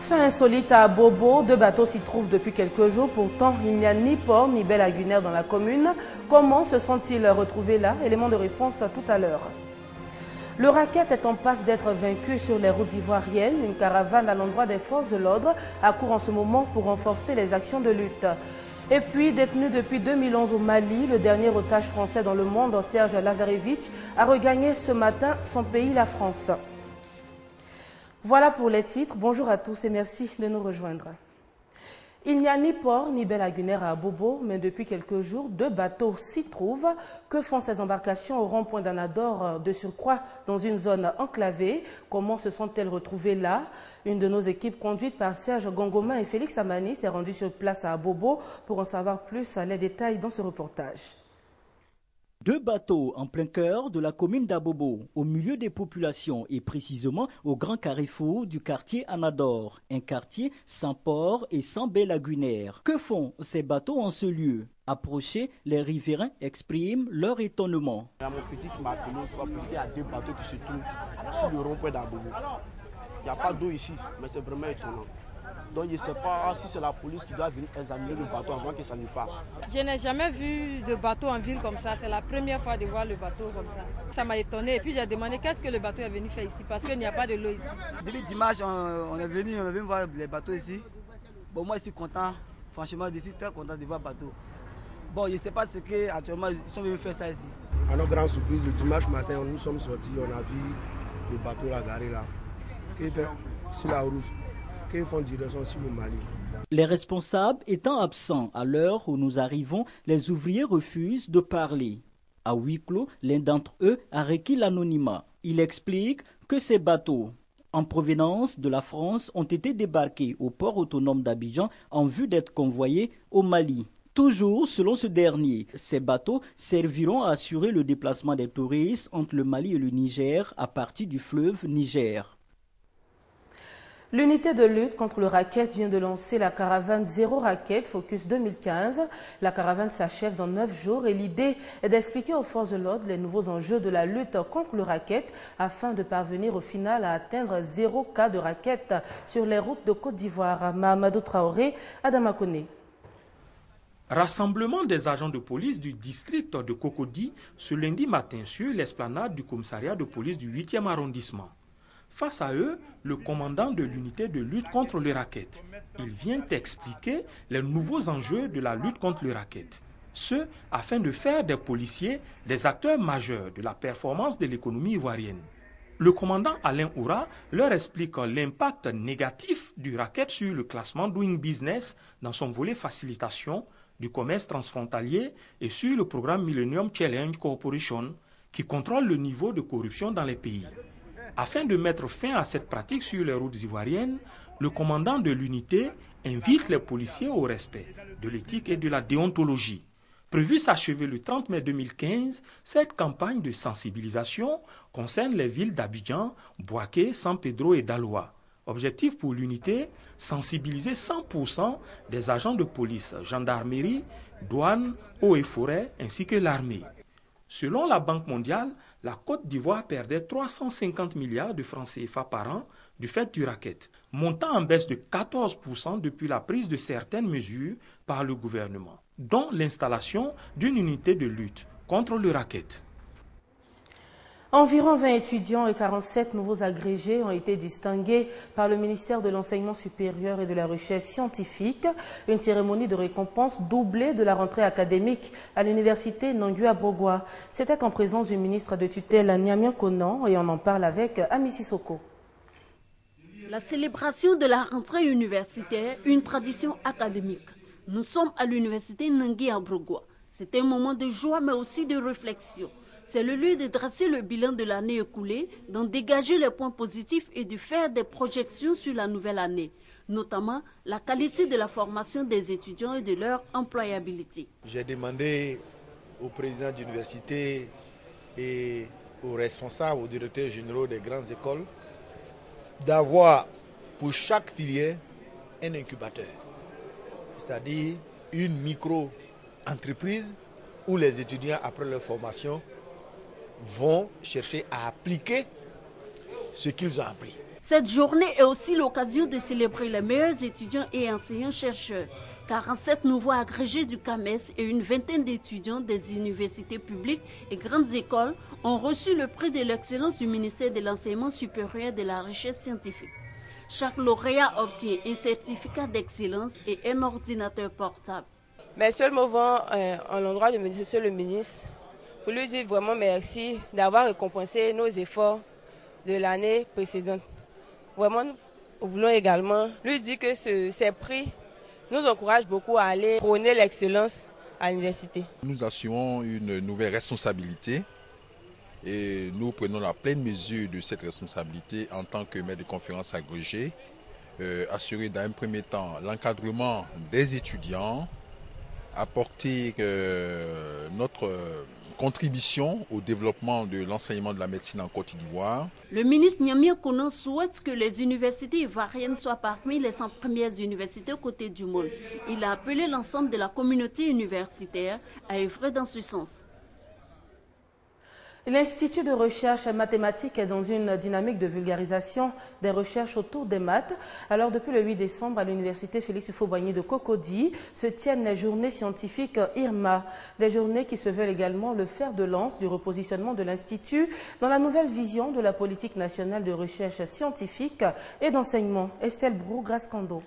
Fin insolite à Bobo, deux bateaux s'y trouvent depuis quelques jours. Pourtant, il n'y a ni port ni baie lagunaire dans la commune. Comment se sont-ils retrouvés là? Élément de réponse tout à l'heure. Le racket est en passe d'être vaincu sur les routes ivoiriennes. Une caravane à l'endroit des forces de l'ordre accourt en ce moment pour renforcer les actions de lutte. Et puis, détenu depuis 2011 au Mali, le dernier otage français dans le monde, Serge Lazarevitch, a regagné ce matin son pays, la France. Voilà pour les titres. Bonjour à tous et merci de nous rejoindre. Il n'y a ni port ni baie lagunaire à Bobo, mais depuis quelques jours, deux bateaux s'y trouvent. Que font ces embarcations au rond-point d'Anador, de surcroît dans une zone enclavée? Comment se sont-elles retrouvées là? Une de nos équipes conduite par Serge Gongomin et Félix Amani s'est rendue sur place à Bobo pour en savoir plus les détails dans ce reportage. Deux bateaux en plein cœur de la commune d'Abobo, au milieu des populations et précisément au grand carrefour du quartier Anador, un quartier sans port et sans baie lagunaire. Que font ces bateaux en ce lieu? Approchés, les riverains expriment leur étonnement. Dans mon petit Martelot, tu vois, il y a deux bateaux qui se trouvent sur le rond-point d'Abobo. Il n'y a pas d'eau ici, mais c'est vraiment étonnant. Donc je ne sais pas si c'est la police qui doit venir examiner le bateau avant que ça ne parte. Je n'ai jamais vu de bateau en ville comme ça. C'est la première fois de voir le bateau comme ça. Ça m'a étonné. Et puis j'ai demandé qu'est-ce que le bateau est venu faire ici parce qu'il n'y a pas de l'eau ici. Depuis dimanche, on est venu voir les bateaux ici. Bon, moi je suis content, franchement, je suis très content de voir le bateau. Bon, je ne sais pas ce qu'actuellement ils sont venus faire ça ici. À notre grande surprise, le dimanche matin, nous sommes sortis, on a vu le bateau là garé là, qui fait sur la route. Qu'ils font direction sur le Mali. Les responsables étant absents à l'heure où nous arrivons, les ouvriers refusent de parler. À huis clos, l'un d'entre eux a requis l'anonymat. Il explique que ces bateaux en provenance de la France ont été débarqués au port autonome d'Abidjan en vue d'être convoyés au Mali. Toujours selon ce dernier, ces bateaux serviront à assurer le déplacement des touristes entre le Mali et le Niger à partir du fleuve Niger. L'unité de lutte contre le racket vient de lancer la caravane Zéro Racket Focus 2015. La caravane s'achève dans 9 jours et l'idée est d'expliquer aux forces de l'ordre les nouveaux enjeux de la lutte contre le racket afin de parvenir au final à atteindre 0 cas de racket sur les routes de Côte d'Ivoire. Mahamadou Traoré, Adama Koné. Rassemblement des agents de police du district de Cocody ce lundi matin sur l'esplanade du commissariat de police du 8e arrondissement. Face à eux, le commandant de l'unité de lutte contre le racket. Il vient expliquer les nouveaux enjeux de la lutte contre le racket. Ce, afin de faire des policiers des acteurs majeurs de la performance de l'économie ivoirienne. Le commandant Alain Oura leur explique l'impact négatif du racket sur le classement Doing Business dans son volet facilitation du commerce transfrontalier et sur le programme Millennium Challenge Corporation qui contrôle le niveau de corruption dans les pays. Afin de mettre fin à cette pratique sur les routes ivoiriennes, le commandant de l'unité invite les policiers au respect de l'éthique et de la déontologie. Prévue s'achever le 30 mai 2015, cette campagne de sensibilisation concerne les villes d'Abidjan, Bouaké, San Pedro et Daloa. Objectif pour l'unité, sensibiliser 100% des agents de police, gendarmerie, douane, eaux et forêts ainsi que l'armée. Selon la Banque mondiale, la Côte d'Ivoire perdait 350 milliards de francs CFA par an du fait du racket, montant en baisse de 14% depuis la prise de certaines mesures par le gouvernement, dont l'installation d'une unité de lutte contre le racket. Environ 20 étudiants et 47 nouveaux agrégés ont été distingués par le ministère de l'Enseignement supérieur et de la Recherche scientifique. Une cérémonie de récompense doublée de la rentrée académique à l'université Nangua-Brogwa. C'était en présence du ministre de tutelle Niamien Konan et on en parle avec Ami Sissoko. La célébration de la rentrée universitaire, une tradition académique. Nous sommes à l'université Nangua-Brogwa. C'est un moment de joie mais aussi de réflexion. C'est le lieu de dresser le bilan de l'année écoulée, d'en dégager les points positifs et de faire des projections sur la nouvelle année, notamment la qualité de la formation des étudiants et de leur employabilité. J'ai demandé au président d'université et aux responsables, aux directeurs généraux des grandes écoles, d'avoir pour chaque filière un incubateur, c'est-à-dire une micro-entreprise où les étudiants, après leur formation, vont chercher à appliquer ce qu'ils ont appris. Cette journée est aussi l'occasion de célébrer les meilleurs étudiants et enseignants-chercheurs. 47 nouveaux agrégés du CAMES et une vingtaine d'étudiants des universités publiques et grandes écoles ont reçu le prix de l'excellence du ministère de l'Enseignement supérieur et de la Recherche scientifique. Chaque lauréat obtient un certificat d'excellence et un ordinateur portable. Mais seul mouvement en l'endroit de monsieur le ministre, pour lui dire vraiment merci d'avoir récompensé nos efforts de l'année précédente. Vraiment, nous voulons également lui dire que ces prix nous encouragent beaucoup à aller prôner l'excellence à l'université. Nous assumons une nouvelle responsabilité et nous prenons la pleine mesure de cette responsabilité en tant que maître de conférence agrégé, assurer dans un premier temps l'encadrement des étudiants, apporter notre contribution au développement de l'enseignement de la médecine en Côte d'Ivoire. Le ministre Nyamia Konan souhaite que les universités ivoiriennes soient parmi les 100 premières universités aux côtés du monde. Il a appelé l'ensemble de la communauté universitaire à œuvrer dans ce sens. L'Institut de recherche mathématique est dans une dynamique de vulgarisation des recherches autour des maths. Alors, depuis le 8 décembre, à l'université Félix Houphouët-Boigny de Cocody, se tiennent les journées scientifiques IRMA. Des journées qui se veulent également le fer de lance du repositionnement de l'Institut dans la nouvelle vision de la politique nationale de recherche scientifique et d'enseignement. Estelle Brou, Grace Kando.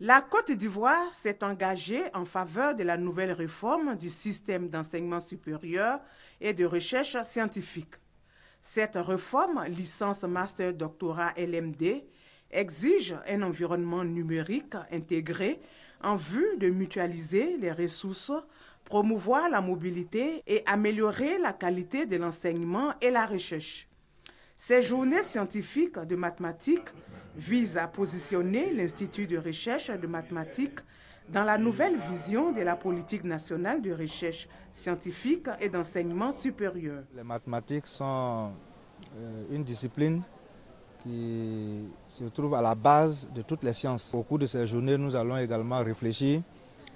La Côte d'Ivoire s'est engagée en faveur de la nouvelle réforme du système d'enseignement supérieur et de recherche scientifique. Cette réforme, licence, master, doctorat, LMD, exige un environnement numérique intégré en vue de mutualiser les ressources, promouvoir la mobilité et améliorer la qualité de l'enseignement et la recherche. Ces journées scientifiques de mathématiques visent à positionner l'Institut de recherche de mathématiques dans la nouvelle vision de la politique nationale de recherche scientifique et d'enseignement supérieur. Les mathématiques sont une discipline qui se trouve à la base de toutes les sciences. Au cours de ces journées, nous allons également réfléchir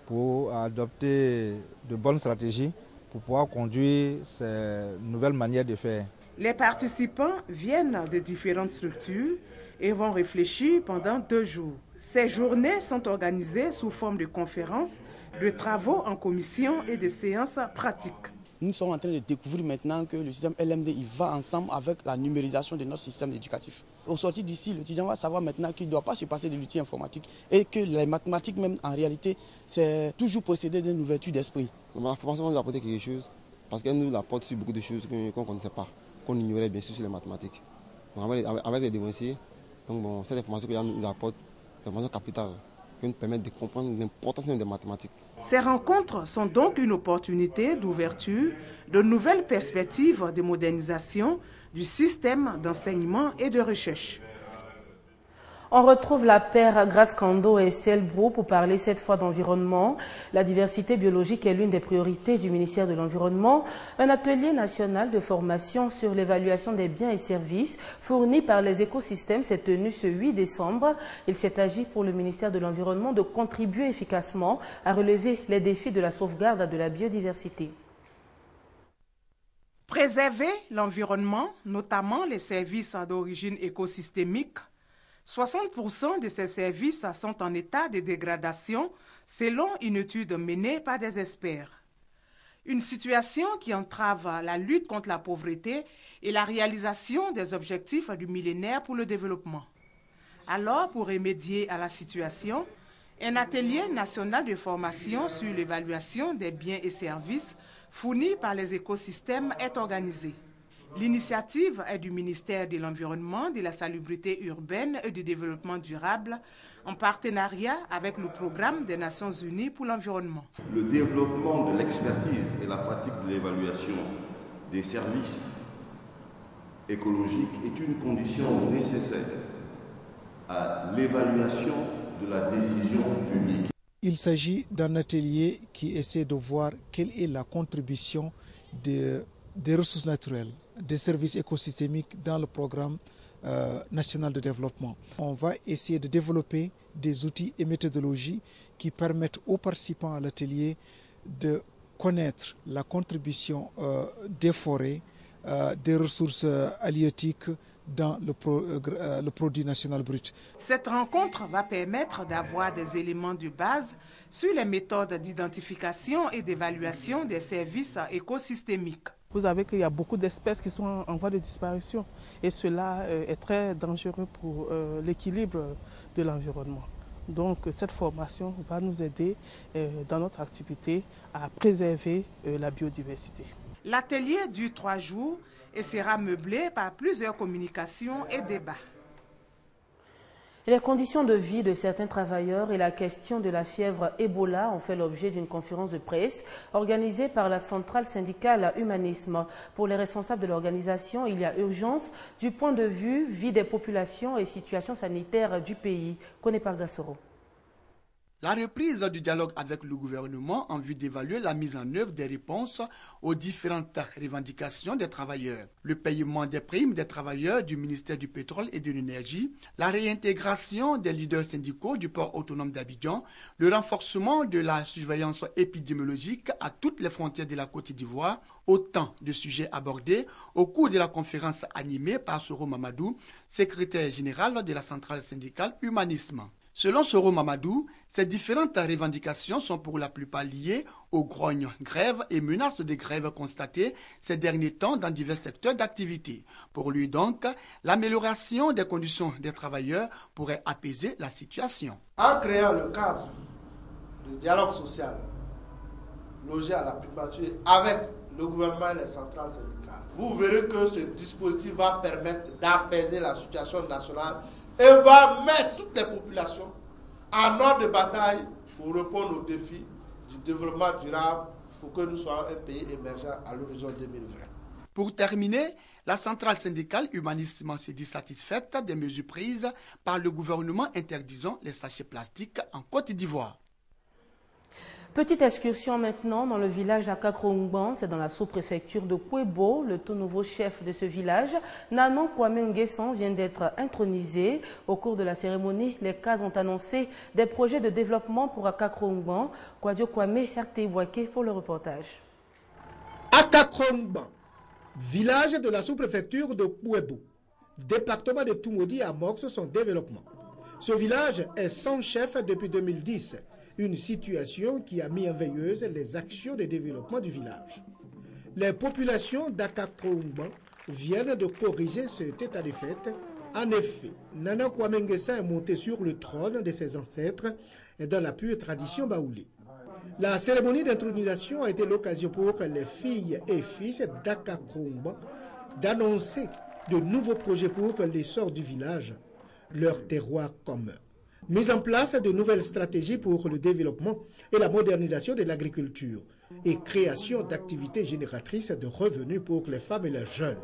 pour adopter de bonnes stratégies pour pouvoir conduire ces nouvelles manières de faire. Les participants viennent de différentes structures et vont réfléchir pendant 2 jours. Ces journées sont organisées sous forme de conférences, de travaux en commission et de séances pratiques. Nous sommes en train de découvrir maintenant que le système LMD il va ensemble avec la numérisation de notre système éducatif. Au sortir d'ici, l'étudiant va savoir maintenant qu'il ne doit pas se passer de l'outil informatique et que les mathématiques même en réalité, c'est toujours procédé d'une ouverture d'esprit. La formation nous a apporté quelque chose parce qu'elle nous apporte sur beaucoup de choses qu'on ne connaissait pas, qu'on ignorait bien sûr sur les mathématiques. Donc avec les dévanciers, donc cette information qu'elle nous apporte, c'est une information capitale qui nous permet de comprendre l'importance même des mathématiques. Ces rencontres sont donc une opportunité d'ouverture de nouvelles perspectives de modernisation du système d'enseignement et de recherche. On retrouve la paire Grace Kando et Estelle Brou pour parler cette fois d'environnement. La diversité biologique est l'une des priorités du ministère de l'Environnement. Un atelier national de formation sur l'évaluation des biens et services fournis par les écosystèmes s'est tenu ce 8 décembre. Il s'est agi pour le ministère de l'Environnement de contribuer efficacement à relever les défis de la sauvegarde de la biodiversité. Préserver l'environnement, notamment les services d'origine écosystémique. 60% de ces services sont en état de dégradation selon une étude menée par des experts. Une situation qui entrave la lutte contre la pauvreté et la réalisation des objectifs du millénaire pour le développement. Alors, pour remédier à la situation, un atelier national de formation sur l'évaluation des biens et services fournis par les écosystèmes est organisé. L'initiative est du ministère de l'Environnement, de la Salubrité urbaine et du Développement durable en partenariat avec le programme des Nations Unies pour l'environnement. Le développement de l'expertise et la pratique de l'évaluation des services écologiques est une condition nécessaire à l'évaluation de la décision publique. Il s'agit d'un atelier qui essaie de voir quelle est la contribution des ressources naturelles, des services écosystémiques dans le programme national de développement. On va essayer de développer des outils et méthodologies qui permettent aux participants à l'atelier de connaître la contribution des forêts, des ressources halieutiques, dans le produit national brut. Cette rencontre va permettre d'avoir des éléments de base sur les méthodes d'identification et d'évaluation des services écosystémiques. Vous savez qu'il y a beaucoup d'espèces qui sont en voie de disparition et cela est très dangereux pour l'équilibre de l'environnement. Donc cette formation va nous aider dans notre activité à préserver la biodiversité. L'atelier dure 3 jours et sera meublé par plusieurs communications et débats. Les conditions de vie de certains travailleurs et la question de la fièvre Ebola ont fait l'objet d'une conférence de presse organisée par la centrale syndicale Humanisme. Pour les responsables de l'organisation, il y a urgence du point de vue vie des populations et situation sanitaire du pays. Koné Pargassoro. La reprise du dialogue avec le gouvernement en vue d'évaluer la mise en œuvre des réponses aux différentes revendications des travailleurs, le paiement des primes des travailleurs du ministère du pétrole et de l'énergie, la réintégration des leaders syndicaux du port autonome d'Abidjan, le renforcement de la surveillance épidémiologique à toutes les frontières de la Côte d'Ivoire, autant de sujets abordés au cours de la conférence animée par Soro Mamadou, secrétaire général de la centrale syndicale Humanisme. Selon Soro Mamadou, ces différentes revendications sont pour la plupart liées aux grognes, grèves et menaces de grève constatées ces derniers temps dans divers secteurs d'activité. Pour lui donc, l'amélioration des conditions des travailleurs pourrait apaiser la situation. En créant le cadre de dialogue social logé à la primature avec le gouvernement et les centrales syndicales, vous verrez que ce dispositif va permettre d'apaiser la situation nationale et va mettre toutes les populations en ordre de bataille pour répondre aux défis du développement durable pour que nous soyons un pays émergent à l'horizon 2020. Pour terminer, la centrale syndicale Humanisme se dit satisfaite des mesures prises par le gouvernement interdisant les sachets plastiques en Côte d'Ivoire. Petite excursion maintenant dans le village d'Akakrongban, c'est dans la sous-préfecture de Kouébo. Le tout nouveau chef de ce village, Nanon Kwame Nguessan, vient d'être intronisé. Au cours de la cérémonie, les cadres ont annoncé des projets de développement pour Akakrongban. Kwadio Kwame, RT Wake pour le reportage. Akakrongban, village de la sous-préfecture de Kouébo, département de Toumoudi amorce son développement. Ce village est sans chef depuis 2010. Une situation qui a mis en veilleuse les actions de développement du village. Les populations d'Akakrongban viennent de corriger cet état de fait. En effet, Nana Kwame Nguessan est monté sur le trône de ses ancêtres dans la pure tradition baoulée. La cérémonie d'intronisation a été l'occasion pour les filles et fils d'Akakrongban d'annoncer de nouveaux projets pour l'essor du village, leur terroir commun. Mise en place de nouvelles stratégies pour le développement et la modernisation de l'agriculture et création d'activités génératrices de revenus pour les femmes et les jeunes.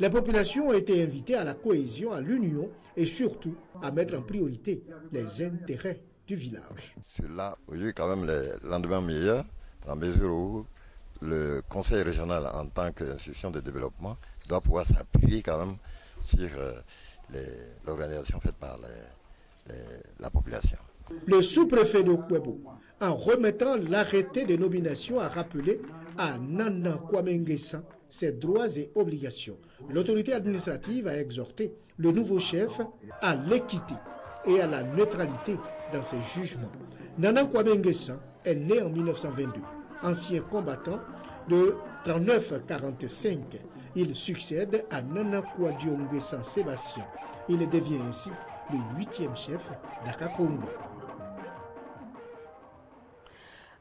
Les populations ont été invitées à la cohésion, à l'union et surtout à mettre en priorité les intérêts du village. Cela, aujourd'hui, quand même, les lendemains meilleurs, dans la mesure où le conseil régional, en tant qu'institution de développement, doit pouvoir s'appuyer quand même sur l'organisation faite par la population. Le sous-préfet de Kouébo, en remettant l'arrêté de nomination, a rappelé à Nana Kwame Nguessan ses droits et obligations. L'autorité administrative a exhorté le nouveau chef à l'équité et à la neutralité dans ses jugements. Nana Kwame Nguessan est né en 1922, ancien combattant de 39-45. Il succède à Nana Kwadio Nguessan Sébastien. Il devient ainsi le 8e chef d'Akakrongban.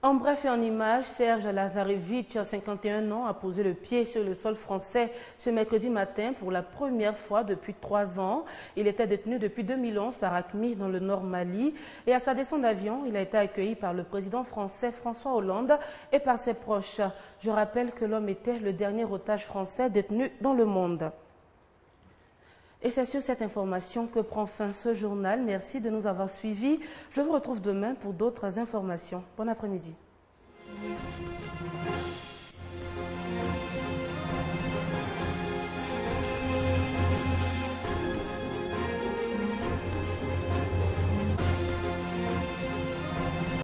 En bref et en images, Serge Lazarevitch, 51 ans, a posé le pied sur le sol français ce mercredi matin pour la première fois depuis 3 ans. Il était détenu depuis 2011 par AQMI dans le Nord Mali et à sa descente d'avion, il a été accueilli par le président français François Hollande et par ses proches. Je rappelle que l'homme était le dernier otage français détenu dans le monde. Et c'est sur cette information que prend fin ce journal. Merci de nous avoir suivis. Je vous retrouve demain pour d'autres informations. Bon après-midi.